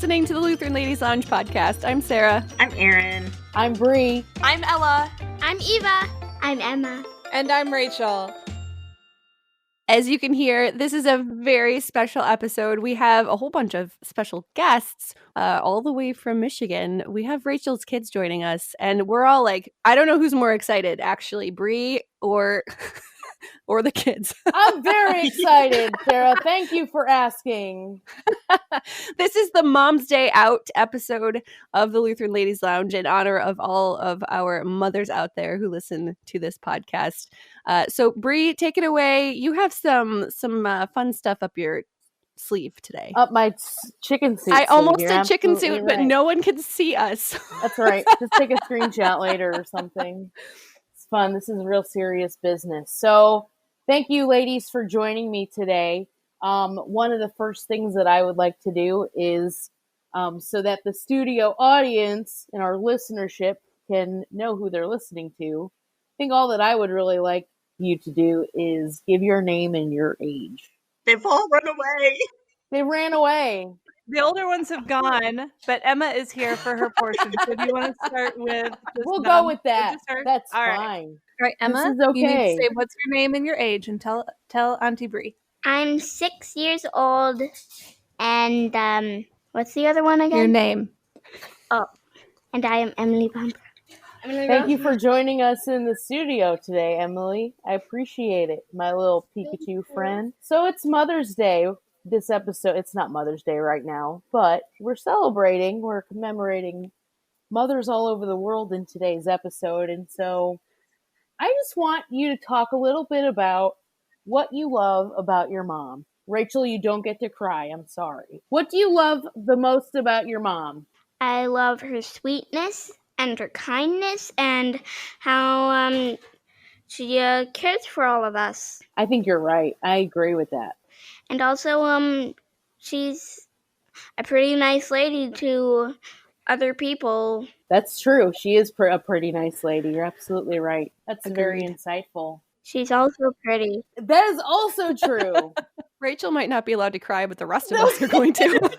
listening to the Lutheran Ladies Lounge podcast. I'm Sarah. I'm Erin. I'm Bree. I'm Ella. I'm Eva. I'm Emma. And I'm Rachel. As you can hear, this is a very special episode. We have a whole bunch of special guests all the way from Michigan. We have Rachel's kids joining us, and we're all like, I don't know who's more excited, actually, Bree or the kids. I'm very excited, Sarah. Thank you for asking. This is the Mom's Day Out episode of the Lutheran Ladies Lounge in honor of all of our mothers out there who listen to this podcast. So, Bree, take it away. You have some fun stuff up your sleeve today. Up my chicken suit. I almost You're said chicken suit, absolutely but right. no one can see us. That's right. Just take a screenshot later or something. It's fun. This is real serious business. So, thank you, ladies, for joining me today. One of the first things that I would like to do is so that the studio audience and our listenership can know who they're listening to. I think all that I would really like you to do is give your name and your age. They've all run away. They ran away. The older ones have gone, but Emma is here for her portion. So do you want to start with We'll go with that. That's All right. fine. All right, Emma, This is okay. you need to say what's your name and your age and tell Auntie Bree. I'm 6 years old, and what's the other one again? Your name. Oh, and I am Emalie Bomberger. Thank you for joining us in the studio today, Emily. I appreciate it, my little Pikachu friend. So it's Mother's Day. This episode, it's not Mother's Day right now, but we're commemorating mothers all over the world in today's episode. And so I just want you to talk a little bit about what you love about your mom. Rachel, you don't get to cry. I'm sorry. What do you love the most about your mom? I love her sweetness and her kindness and how she cares for all of us. I think you're right. I agree with that. And also, she's a pretty nice lady to other people. That's true. She is a pretty nice lady. You're absolutely right. That's very insightful. She's also pretty. That is also true. Rachel might not be allowed to cry, but the rest of us are going to.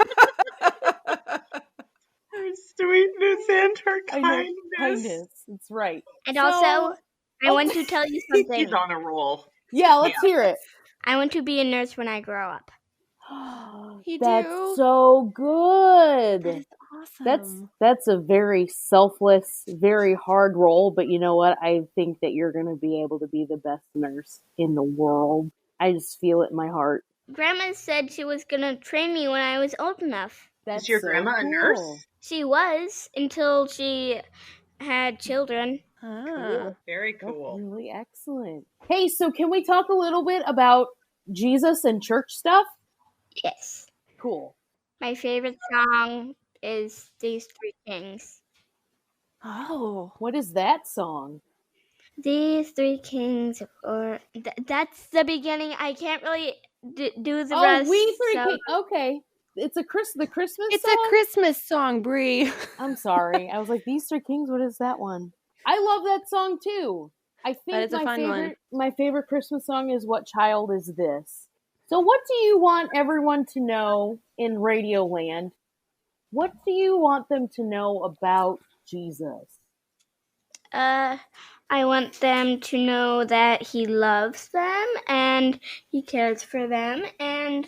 Her sweetness and her kindness. That's right. And also, I want to tell you something. She's on a roll. Yeah, let's hear it. I want to be a nurse when I grow up. That's so good. That is awesome. That's a very selfless, very hard role, but you know what? I think that you're going to be able to be the best nurse in the world. I just feel it in my heart. Grandma said she was going to train me when I was old enough. Is your grandma a nurse? She was until she had children. Ah. Very cool. That's really excellent. Hey, so can we talk a little bit about Jesus and church stuff? Yes. Cool. My favorite song is These Three Kings. Oh. What is that song? These Three Kings, or that's the beginning. I can't really do the rest. We Three Kings. Okay. It's the Christmas It's song? a Christmas song, Bree. I'm sorry. I was like, These Three Kings, what is that one? I love that song too. I think That is a fun one. My favorite Christmas song is What Child Is This? So what do you want everyone to know in Radio Land? What do you want them to know about Jesus? I want them to know that he loves them and he cares for them, and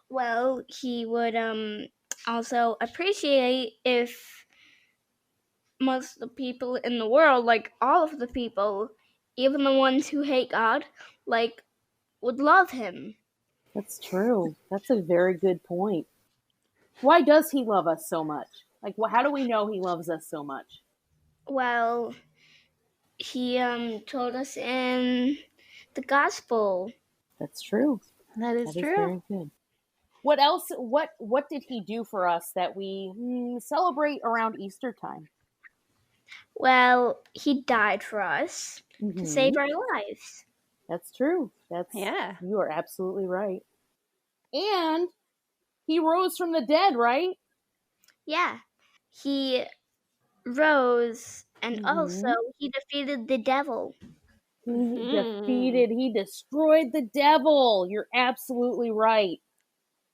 well, he would also appreciate if most of the people in the world, like all of the people, even the ones who hate God, like, would love him. That's true. That's a very good point. Why does he love us so much? Like, how do we know he loves us so much? Well, he told us in the gospel. That's true. That is true. Very good. What else? What did he do for us that we celebrate around Easter time? Well, he died for us to save our lives. That's true. Yeah. You are absolutely right. And he rose from the dead, right? Yeah. He rose, and also he defeated the devil. He destroyed the devil. You're absolutely right.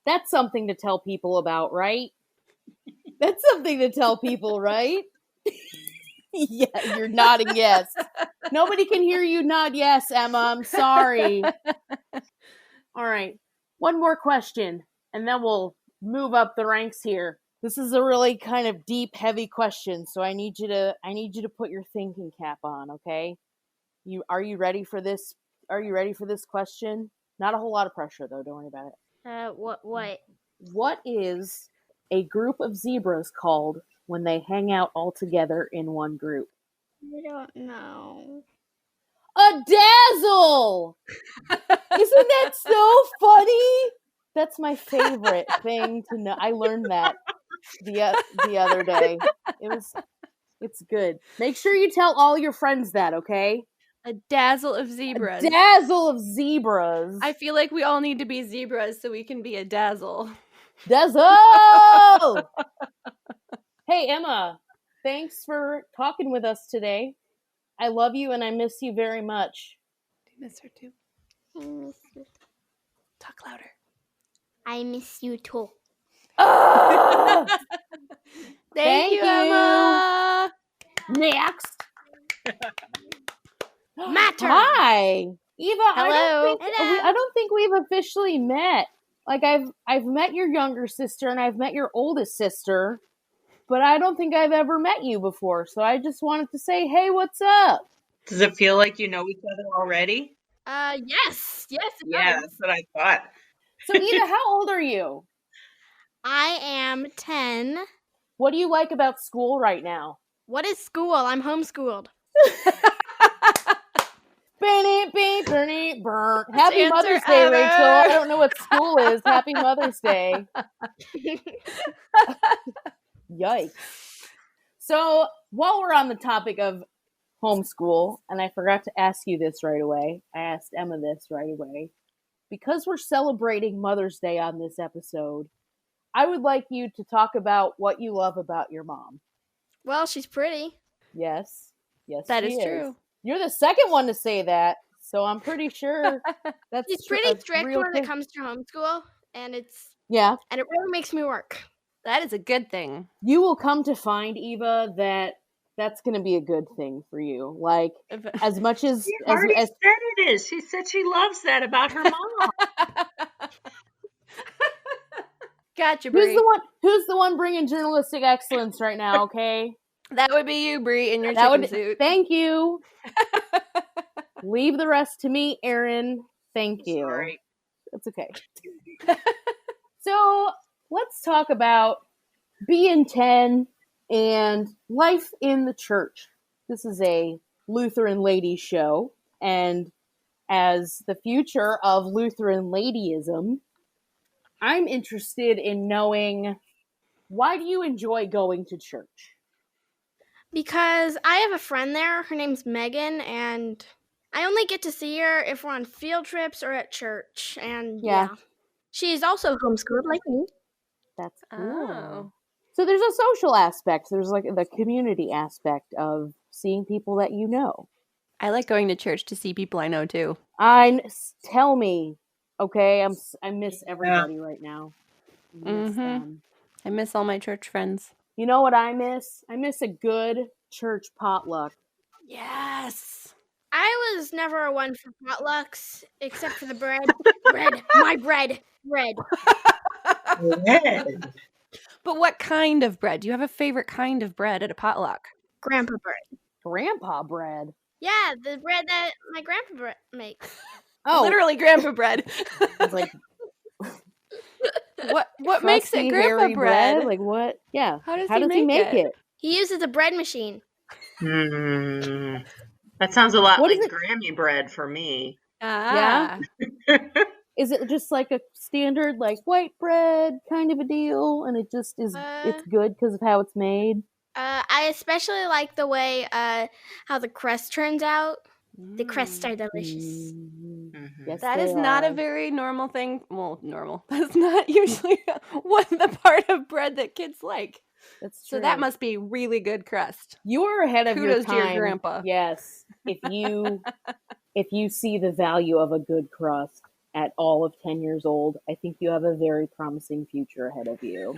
That's something to tell people about, right? That's something to tell people, right? Yeah, you're nodding yes. Nobody can hear you nod yes, Emma. I'm sorry. All right. One more question, and then we'll move up the ranks here. This is a really kind of deep, heavy question, so I need you to put your thinking cap on, okay? Are you ready for this? Are you ready for this question? Not a whole lot of pressure though, don't worry about it. What? What is a group of zebras called when they hang out all together in one group? I don't know. A dazzle! Isn't that so funny? That's my favorite thing to know. I learned that the other day. It's good. Make sure you tell all your friends that, okay? A dazzle of zebras. A dazzle of zebras. I feel like we all need to be zebras so we can be a dazzle. Dazzle! Hey, Emma. Thanks for talking with us today. I love you and I miss you very much. Do you miss her too? I miss you. Talk louder. I miss you too. Oh! Thank you, Emma. Next. My turn. Hi, Eva. Hello. I don't think we've officially met. Like I've met your younger sister and I've met your oldest sister, but I don't think I've ever met you before. So I just wanted to say, hey, what's up? Does it feel like you know each other already? Yes. Yes, it Yeah, does. that's what I thought. So Eva, how old are you? I am 10. What do you like about school right now? What is school? I'm homeschooled. Happy answer Mother's Day, ever. Rachel. I don't know what school is. Happy Mother's Day. Yikes. So, while we're on the topic of homeschool, and I forgot to ask you this right away, I asked Emma this right away. Because we're celebrating Mother's Day on this episode, I would like you to talk about what you love about your mom. Well, she's pretty. Yes. Yes, That she is true. You're the second one to say that, so I'm pretty sure that's She's pretty strict when it comes to homeschool, and it really makes me work. That is a good thing. You will come to find, Eva, that that's going to be a good thing for you. Like, as much as She already said it is. She said she loves that about her mom. Gotcha, Bree. Who's the one bringing journalistic excellence right now? Okay, that would be you, Bree, in your chicken suit. Thank you. Leave the rest to me, Erin. Thank you. Sorry. It's okay. So let's talk about being 10 and life in the church. This is a Lutheran Ladies show, and as the future of Lutheran ladyism, I'm interested in knowing, why do you enjoy going to church? Because I have a friend there. Her name's Megan, and I only get to see her if we're on field trips or at church. And yeah. She's also homeschooled like me. That's cool. Oh. So there's a social aspect. There's like the community aspect of seeing people that you know. I like going to church to see people I know too. Tell me, okay? I miss everybody right now. I miss them. I miss all my church friends. You know what I miss? I miss a good church potluck. Yes. I was never one for potlucks, except for the bread. My bread. Bread. But what kind of bread? Do you have a favorite kind of bread at a potluck? Grandpa bread. Grandpa bread? Yeah, the bread that my grandpa makes. Oh. Literally grandpa bread. It's like... What makes it grandpa bread? Like what? Yeah. How does he make it? He uses a bread machine. That sounds a lot like Grammy bread for me. Ah. Yeah. Is it just like a standard like white bread kind of a deal, and it just is? It's good because of how it's made. I especially like the way how the crust turns out. The crusts are delicious. Yes, that is not a very normal thing. Well, normal. That's not usually the part of bread that kids like. That's true. So that must be really good crust. You are ahead of your time. Kudos to your grandpa. Yes. If you see the value of a good crust at all of 10 years old, I think you have a very promising future ahead of you.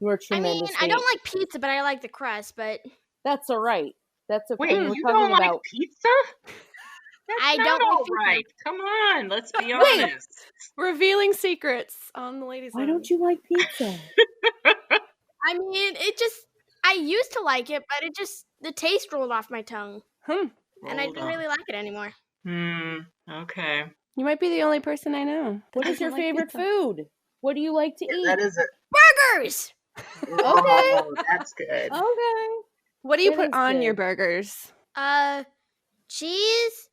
You are I tremendous. mean, I don't like pizza, but I like the crust, but... That's all right. That's okay. Wait, We're you talking don't like about pizza? That's I not don't like all pizza. right. Come on, let's be honest. Revealing secrets on the ladies' why lounge. don't you like pizza? I mean, I used to like it, but the taste rolled off my tongue. Hmm. And I didn't really like it anymore. Okay. You might be the only person I know. What is your favorite food? What do you like to eat? That is it. Burgers! Oh, that's good. Okay. What do you That put is on good. your burgers? Cheese,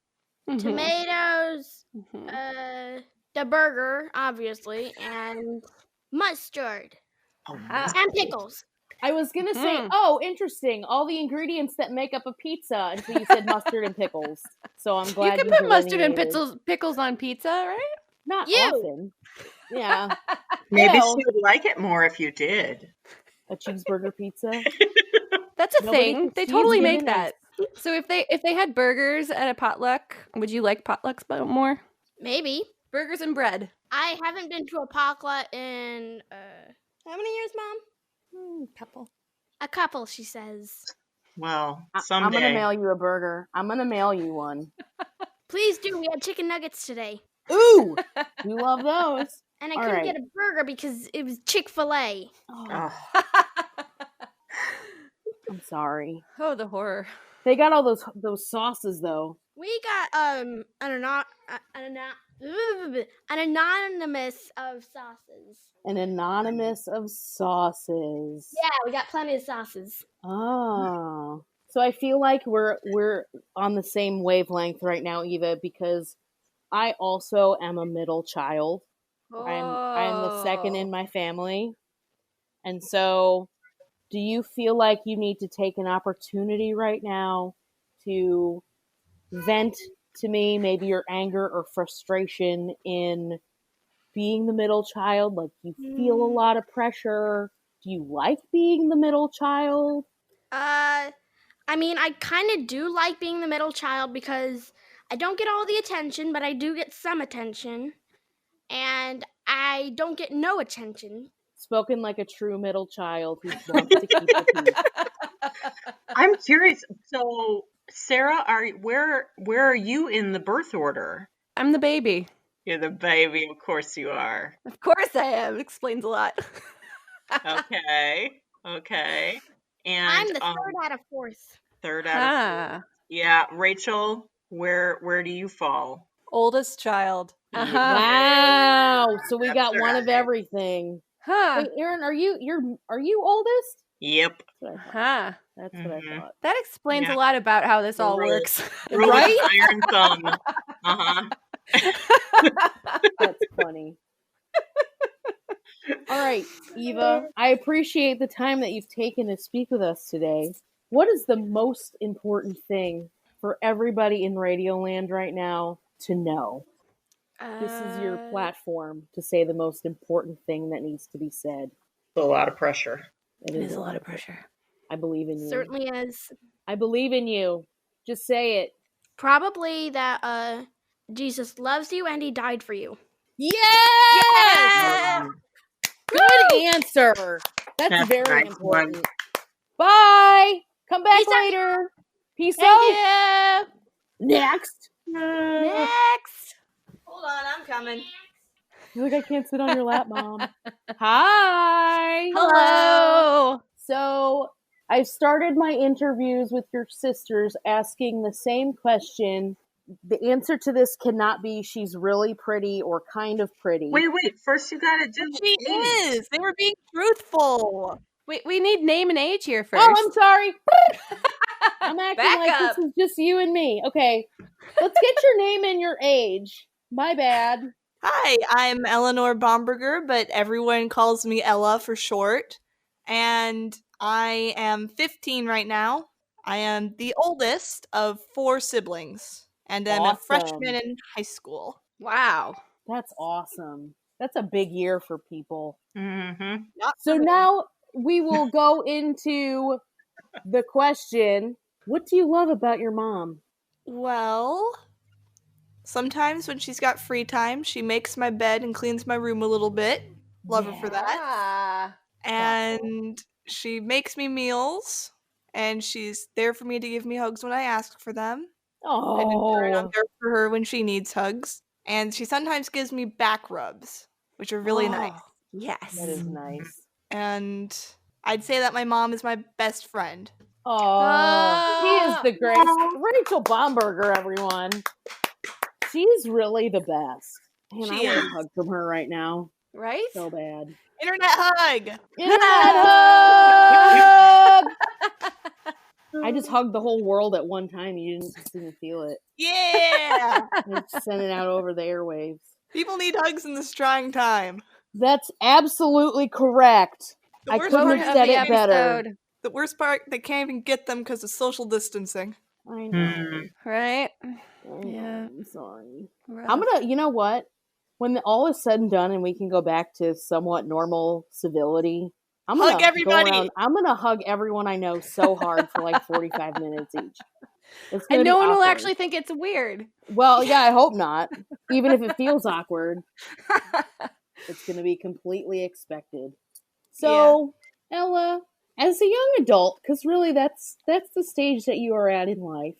Mhm. tomatoes, Mhm. the burger, obviously, and mustard. And pickles. I was going to say, oh, interesting. All the ingredients that make up a pizza until you said mustard and pickles. So I'm glad you can put mustard and pickles on pizza, right? Not often. Yeah. Maybe Well, she would like it more if you did. a cheeseburger pizza. That's a Nobody thing. can They see totally it make in that. So if they had burgers at a potluck, would you like potlucks more? Maybe. Burgers and bread. I haven't been to a potluck in, how many years, Mom? Couple. A couple, she says. Well, I'm someday. going to mail you a burger. I'm going to mail you one. Please do. We had chicken nuggets today. Ooh! You love those. And I couldn't get a burger because it was Chick-fil-A. Oh, I'm sorry. Oh, the horror. They got all those sauces, though. We got an anonymous of sauces. An anonymous of sauces. Yeah, we got plenty of sauces. Oh. So I feel like we're on the same wavelength right now, Eva, because I also am a middle child. I'm the second in my family. And so do you feel like you need to take an opportunity right now to vent to me maybe your anger or frustration in being the middle child? Like, you feel a lot of pressure. Do you like being the middle child? I mean, I kind of do like being the middle child because I don't get all the attention, but I do get some attention. And I don't get no attention. Spoken like a true middle child who wants to keep the peace. I'm curious. So, Sarah, where are you in the birth order? I'm the baby. You're the baby. Of course you are. Of course I am. Explains a lot. Okay. And I'm the third out of fourth. Third out of fourth. Yeah, Rachel, where do you fall? Oldest child. Wow. So we got one of everything. Huh. Wait, Erin, are you oldest? Yep. That's what I thought. That explains a lot about how this all works. Right? Iron thumb. Uh-huh. That's funny. All right, Eva, I appreciate the time that you've taken to speak with us today. What is the most important thing for everybody in Radioland right now to know? This is your platform to say the most important thing that needs to be said. It's a lot of pressure. It is a lot of pressure. I believe in you. Certainly is. I believe in you. Just say it. Probably that Jesus loves you and he died for you. Yes! Good answer. That's very important. One. Bye. Come back later. Peace out. Yeah. Next. Hold on, I'm coming. You're like, I can't sit on your lap, Mom. Hi. Hello. So I've started my interviews with your sisters asking the same question. The answer to this cannot be she's really pretty or kind of pretty. Wait. First you gotta do She is. They were being truthful. We need name and age here first. Oh, I'm sorry. I'm acting Back like up. this is just you and me. Okay. Let's get your name and your age. My bad. Hi, I'm Elanor Bomberger, but everyone calls me Ella for short. And I am 15 right now. I am the oldest of 4 siblings. And I'm a freshman in high school. Wow. That's awesome. That's a big year for people. Mm-hmm. So now we will go into the question, what do you love about your mom? Well, sometimes when she's got free time, she makes my bed and cleans my room a little bit. Love her for that. And she makes me meals, and she's there for me to give me hugs when I ask for them. And in turn, I'm there for her when she needs hugs. And she sometimes gives me back rubs, which are really nice. Yes. That is nice. And I'd say that my mom is my best friend. Oh, she is the greatest. Rachel Bomberger, everyone. She's really the best. Man, She I want is. a hug from her right now. Right? So bad. Internet hug! Internet hug! I just hugged the whole world at one time. You didn't feel it. Yeah! Just send it out over the airwaves. People need hugs in this trying time. That's absolutely correct. I couldn't have said it better. The worst part, they can't even get them because of social distancing. I know. Right? Yeah. I'm sorry. Rough. I'm gonna, you know what? When all is said and done and we can go back to somewhat normal civility, I'm Hug gonna everybody! go around, I'm gonna hug everyone I know so hard for like 45 minutes each. It's And no one will awkward. actually think it's weird. Well, yeah, I hope not. Even if it feels awkward, it's gonna be completely expected. So, Ella, as a young adult, because really that's the stage that you are at in life,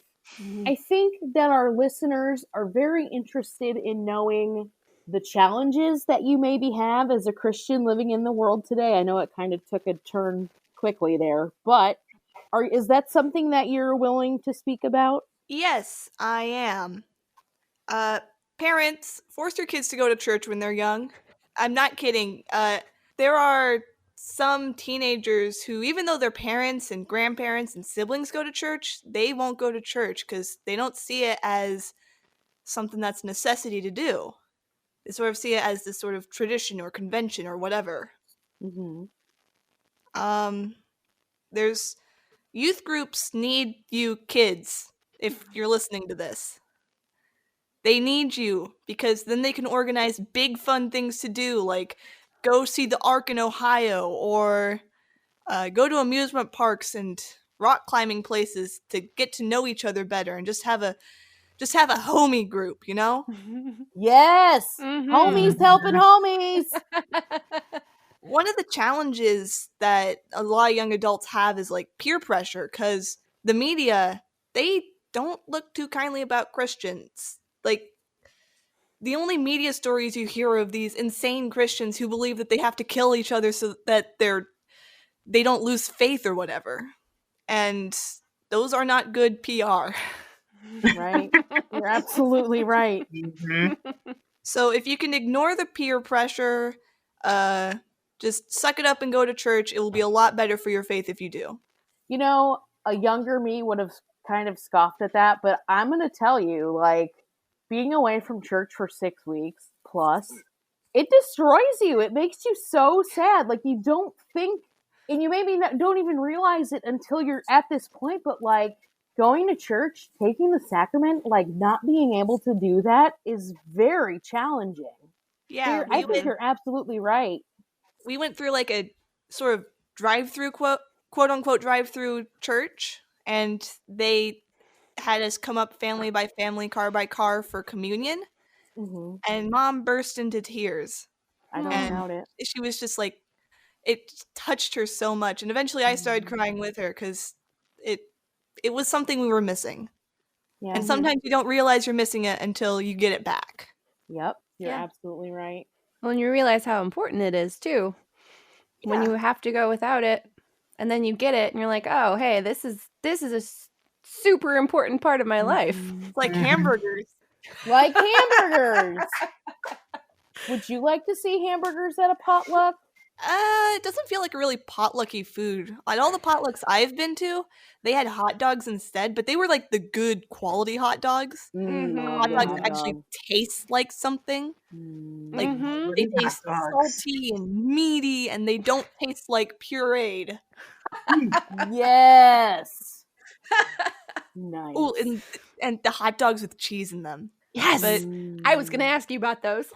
I think that our listeners are very interested in knowing the challenges that you maybe have as a Christian living in the world today. I know it kind of took a turn quickly there, but is that something that you're willing to speak about? Yes, I am. Parents, force your kids to go to church when they're young. I'm not kidding. There are some teenagers who, even though their parents and grandparents and siblings go to church, they won't go to church because they don't see it as something that's a necessity to do. They sort of see it as this sort of tradition or convention or whatever. Mm-hmm. There's youth groups need you kids if you're listening to this. They need you because then they can organize big fun things to do, like go see the Ark in Ohio or go to amusement parks and rock climbing places to get to know each other better and just have a homie group, you know? Yes! Homies helping homies! One of the challenges that a lot of young adults have is like peer pressure, because the media, they don't look too kindly about Christians. Like, the only media stories you hear of these insane Christians who believe that they have to kill each other so that they don't lose faith or whatever. And those are not good PR. Right. You're absolutely right. So if you can ignore the peer pressure, just suck it up and go to church. It will be a lot better for your faith if you do. You know, a younger me would have kind of scoffed at that, but I'm going to tell you, like, being away from church for 6 weeks plus, it destroys you. It makes you so sad. Like, you don't think, and you maybe don't even realize it until you're at this point, but like, going to church, taking the sacrament, like, not being able to do that is very challenging. Yeah, I think you're absolutely right. We went through like a sort of drive-through, quote unquote drive-through church, and they had us come up family by family, car by car for communion. Mm-hmm. And Mom burst into tears. I don't doubt it. She was just like, it touched her so much. And eventually I started crying with her because it was something we were missing. Yeah. And sometimes you don't realize you're missing it until you get it back. Yep, you're absolutely right. Well, and you realize how important it is, too. Yeah. When you have to go without it, and then you get it, and you're like, oh, hey, this is a super important part of my life. It's like hamburgers. Like hamburgers! Would you like to see hamburgers at a potluck? It doesn't feel like a really potlucky food. At all the potlucks I've been to, they had hot dogs instead, but they were like the good quality hot dogs. Hot dogs actually taste like something. Like they taste salty and meaty, and they don't taste like pureed. Yes. Nice. Oh, and the hot dogs with cheese in them. Yes. But I was gonna ask you about those.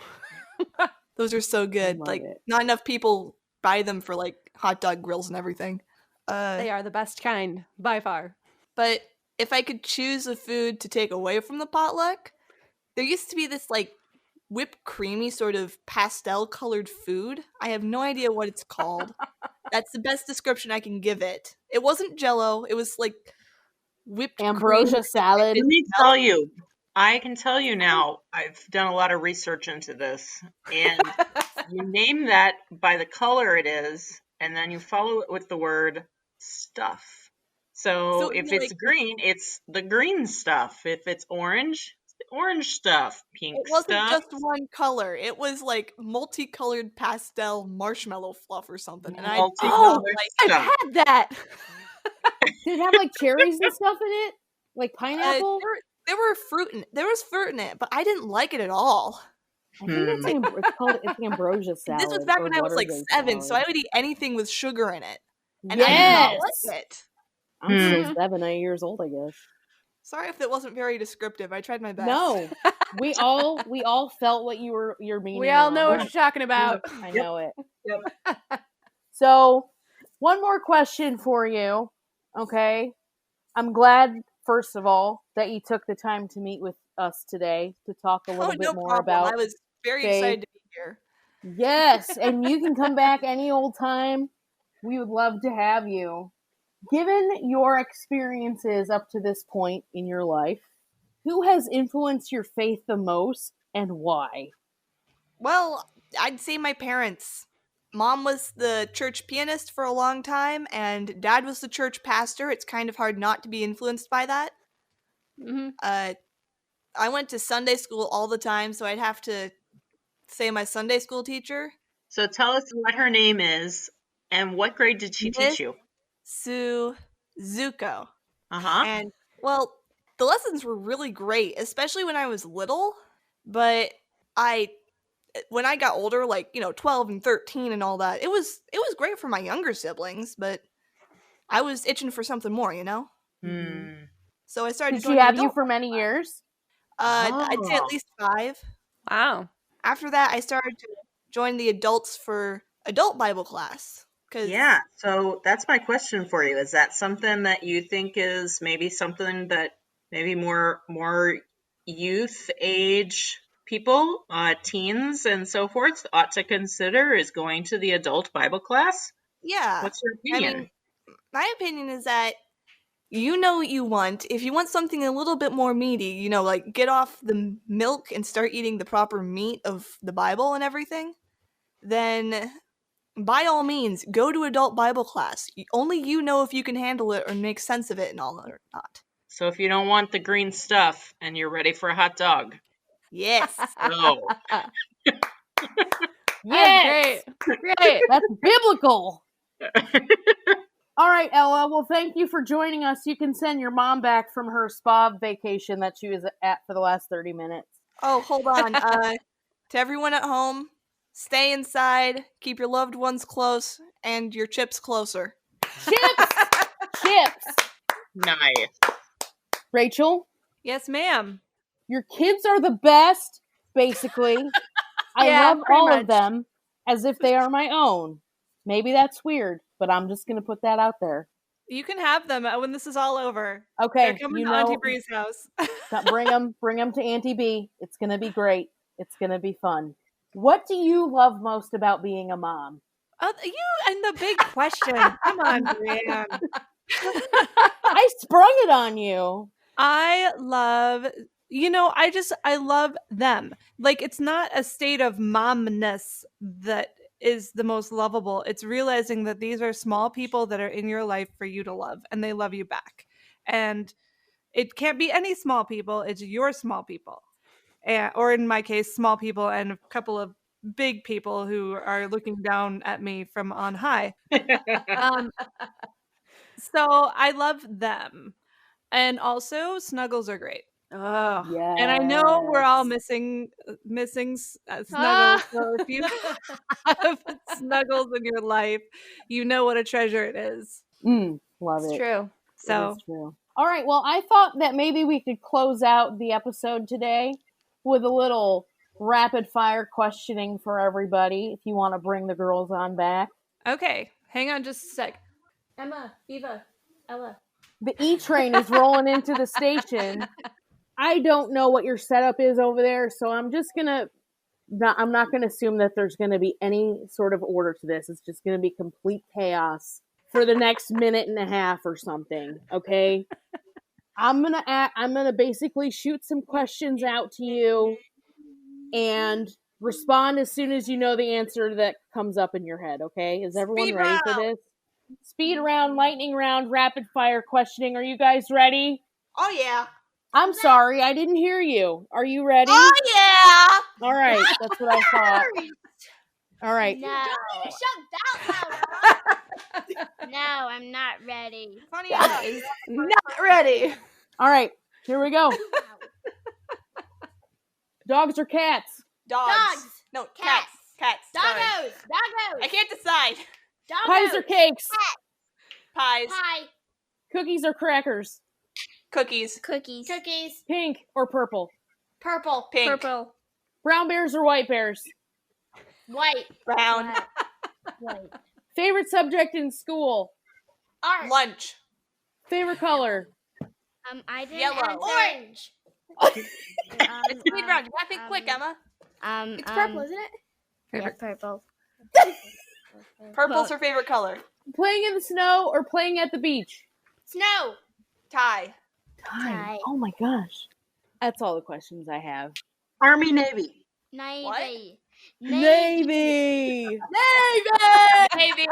Those are so good. Like, not enough people buy them for like hot dog grills and everything. They are the best kind, by far. But if I could choose a food to take away from the potluck, there used to be this like whipped creamy sort of pastel colored food. I have no idea what it's called. That's the best description I can give it. It wasn't Jell-O. It was like whipped Ambrosia cream. salad. Let me tell you, I can tell you now, I've done a lot of research into this, and you name that by the color it is, and then you follow it with the word stuff. So if it's green, it's the green stuff. If it's orange, it's the orange stuff. Pink It wasn't stuff. just one color. It was like multicolored pastel marshmallow fluff or something. And Multicolored I've stuff. had that. Did it have like cherries and stuff in it? Like pineapple? There was fruit in it, but I didn't like it at all. I think it's it's ambrosia salad. This was back when I was like 7, so I would eat anything with sugar in it. And I did not like it. I'm still 7 years old, I guess. Sorry if that wasn't very descriptive. I tried my best. No, we all felt what you're meaning. We all know what you're talking about. I know it. Yep. So, one more question for you. Okay, I'm glad, first of all, that you took the time to meet with us today to talk a little bit more about. I was very excited to be here. Yes, and you can come back any old time. We would love to have you. Given your experiences up to this point in your life, who has influenced your faith the most and why? Well, I'd say my parents. Mom was the church pianist for a long time, and Dad was the church pastor. It's kind of hard not to be influenced by that. Mm-hmm. I went to Sunday school all the time, so I'd have to say my Sunday school teacher. So tell us what her name is, and what grade did she teach you? Suzuko. Uh-huh. And, well, the lessons were really great, especially when I was little, but when I got older, like, 12 and 13 and all that, it was great for my younger siblings, but I was itching for something more, So I started. Did she have you for many years? I'd say at least 5. Wow. After that, I started to join the adults for adult Bible class. Yeah, so that's my question for you. Is that something that you think is maybe something that maybe more youth age people, teens and so forth, ought to consider, is going to the adult Bible class? Yeah. What's your opinion? I mean, my opinion is that you know what you want. If you want something a little bit more meaty, like get off the milk and start eating the proper meat of the Bible and everything, then by all means, go to adult Bible class. Only you know if you can handle it or make sense of it and all or not. So if you don't want the green stuff and you're ready for a hot dog. Yes. No. Yes. Great. That's biblical. All right, Ella. Well, thank you for joining us. You can send your mom back from her spa vacation that she was at for the last 30 minutes. Oh, hold on. To everyone at home, stay inside, keep your loved ones close, and your chips closer. Chips. Nice. Rachel? Yes, ma'am. Your kids are the best, basically. I love all of them as if they are my own. Maybe that's weird, but I'm just going to put that out there. You can have them when this is all over. Okay. They're coming to Auntie Bree's house. Bring them to Auntie B. It's going to be great. It's going to be fun. What do you love most about being a mom? You and the big question. Come on, Brianne. I sprung it on you. I love, I love them. Like, it's not a state of momness that is the most lovable. It's realizing that these are small people that are in your life for you to love, and they love you back. And it can't be any small people. It's your small people. Or in my case, small people and a couple of big people who are looking down at me from on high. So I love them. And also, snuggles are great. Oh, yeah. And I know we're all missing snuggles. So if you have snuggles in your life, you know what a treasure it is. Love it. It's true. So it's true. All right. Well, I thought that maybe we could close out the episode today with a little rapid fire questioning for everybody. If you want to bring the girls on back. Okay. Hang on just a sec. Emma, Eva, Ella. The E-train is rolling into the station. I don't know what your setup is over there, so I'm just going to I'm not going to assume that there's going to be any sort of order to this. It's just going to be complete chaos for the next minute and a half or something. Okay. I'm gonna basically shoot some questions out to you and respond as soon as you know the answer that comes up in your head. Okay. Is everyone Speed ready for round. this? Speed round, lightning round, rapid fire questioning. Are you guys ready? Oh, yeah. I'm sorry, I didn't hear you. Are you ready? Oh, yeah. All right, that's what I thought. All right. No. Shut that loud. No, I'm not ready. Funny That enough. is not ready. All right, here we go. Dogs or cats? Dogs. No, cats. Cats. Sorry. Doggos. Doggos. I can't decide. Pies or cakes? Pies. Pie. Cookies or crackers? Cookies. Cookies. Cookies. Pink or purple? Purple. Pink. Purple. Brown bears or white bears? White. Brown. White. Favorite subject in school? Art. Lunch. Favorite color? I didn't Yellow. answer. Orange. It's speed round. You gotta think quick, Emma. It's purple, isn't it? Yeah, purple. Purple's her favorite color. Playing in the snow or playing at the beach? Snow. Tie. Tie. Oh my gosh. That's all the questions I have. Army, Navy. Navy. Navy! Navy. Navy.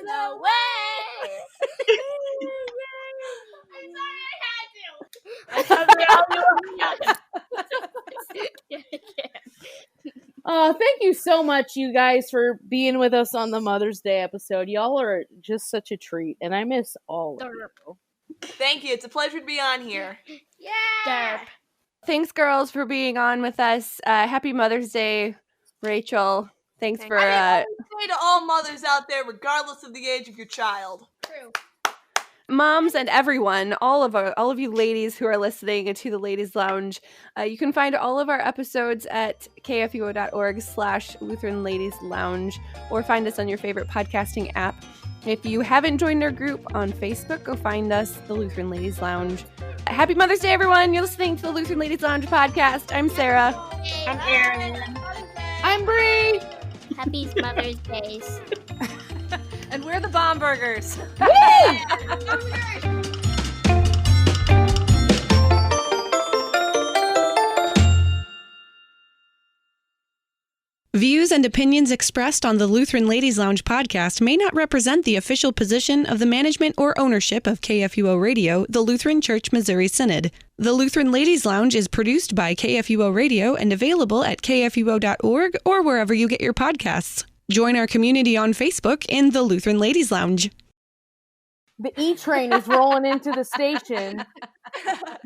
No way. I'm sorry, I had to. Thank you so much, you guys, for being with us on the Mother's Day episode. Y'all are just such a treat, and I miss all of you. Thank you. It's a pleasure to be on here. Yeah. Thanks, girls, for being on with us. Happy Mother's Day, Rachel. Thanks for Say to all mothers out there, regardless of the age of your child. True. moms and everyone, all of you ladies who are listening to the Ladies Lounge. You can find all of our episodes at kfuo.org/Lutheran Ladies Lounge, or find us on your favorite podcasting app. If you haven't joined our group on Facebook, go find us, the Lutheran Ladies Lounge. Happy Mother's Day, everyone. You're listening to the Lutheran Ladies Lounge podcast. I'm Sarah. I'm Erin. I'm Bree. Happy Mother's Days. And we're the Bombergers. Views and opinions expressed on the Lutheran Ladies Lounge podcast may not represent the official position of the management or ownership of KFUO Radio, the Lutheran Church Missouri Synod. The Lutheran Ladies Lounge is produced by KFUO Radio and available at kfuo.org or wherever you get your podcasts. Join our community on Facebook in the Lutheran Ladies Lounge. The E-train is rolling into the station.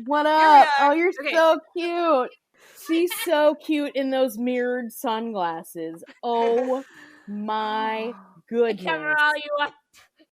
What up? Oh, you're so cute. She's so cute in those mirrored sunglasses. Oh my goodness. Cover all you up.